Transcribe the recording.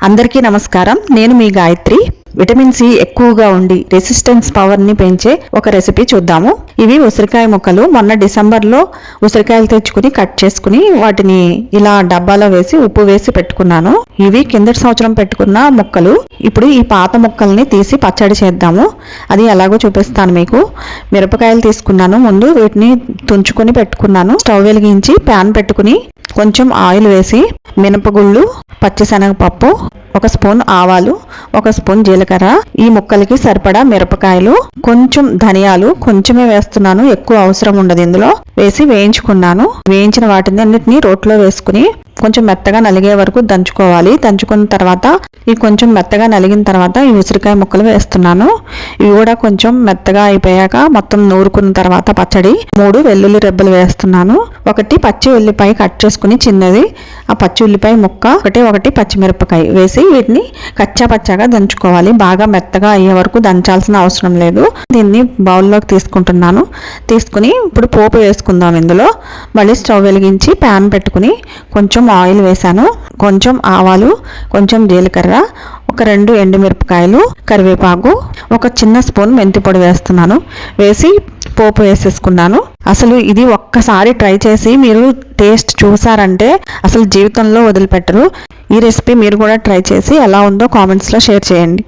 అందరికీ నమస్కారం. నేను మీ గాయత్రి. విటమిన్ సి ఎక్కువగా ఉండి రెసిస్టెన్స్ పవర్ ని పెంచే ఒక రెసిపీ చూద్దాము. ఇవి ఉసిరికాయ ముక్కలు. మొన్న డిసెంబర్లో ఉసిరికాయలు తెచ్చుకుని కట్ చేసుకుని వాటిని ఇలా డబ్బాలో వేసి ఉప్పు వేసి పెట్టుకున్నాను. ఇవి కిందటి సంవత్సరం పెట్టుకున్న ముక్కలు. ఇప్పుడు ఈ పాత ముక్కల్ని తీసి పచ్చడి చేద్దాము. అది ఎలాగో చూపిస్తాను మీకు. మిరపకాయలు తీసుకున్నాను. ముందు వీటిని తుంచుకొని పెట్టుకున్నాను. స్టవ్ వెలిగించి ప్యాన్ పెట్టుకుని కొంచెం ఆయిల్ వేసి మినపగుళ్ళు, పచ్చిశనగపప్పు, 1 స్పూన్ ఆవాలు, 1 స్పూన్ జీలకర్ర, ఈ ముక్కలకి సరిపడా మిరపకాయలు, కొంచెం ధనియాలు కొంచెమే వేస్తున్నాను, ఎక్కువ అవసరం ఉండదు ఇందులో, వేసి వేయించుకున్నాను. వేయించిన వాటిని అన్నిటిని రోట్లో వేసుకుని కొంచెం మెత్తగా నలిగే వరకు దంచుకోవాలి. దంచుకున్న తర్వాత ఈ కొంచెం మెత్తగా నలిగిన తర్వాత ఈ ఉసిరికాయ ముక్కలు వేస్తున్నాను. ఇవి కూడా కొంచెం మెత్తగా అయిపోయాక మొత్తం నూరుకున్న తర్వాత పచ్చడి 3 వెల్లుల్లి రెబ్బలు వేస్తున్నాను. 1 పచ్చి ఉల్లిపాయ కట్ చేసుకుని చిన్నది, ఆ పచ్చి ఉల్లిపాయ ముక్క, ఒకటి పచ్చిమిరపకాయ వేసి వీటిని కచ్చా పచ్చాగా దంచుకోవాలి. బాగా మెత్తగా అయ్యే వరకు దంచాల్సిన అవసరం లేదు. దీన్ని బౌల్లోకి తీసుకుంటున్నాను. తీసుకుని ఇప్పుడు పోపు వేసుకుందాం. ఇందులో మళ్ళీ స్టవ్ వెలిగించి ప్యాన్ పెట్టుకుని కొంచెం ఆయిల్ వేసాను. కొంచెం ఆవాలు, కొంచెం జీలకర్ర, 2 ఎండుమిరపకాయలు, కరివేపాకు, 1 చిన్న స్పూన్ మెంతి పొడి వేస్తున్నాను. వేసి పోపు వేసేసుకున్నాను. అసలు ఇది ఒక్కసారి ట్రై చేసి మీరు టేస్ట్ చూసారంటే అసలు జీవితంలో వదిలిపెట్టరు. ఈ రెసిపీ మీరు కూడా ట్రై చేసి ఎలా ఉందో కామెంట్స్లో షేర్ చేయండి.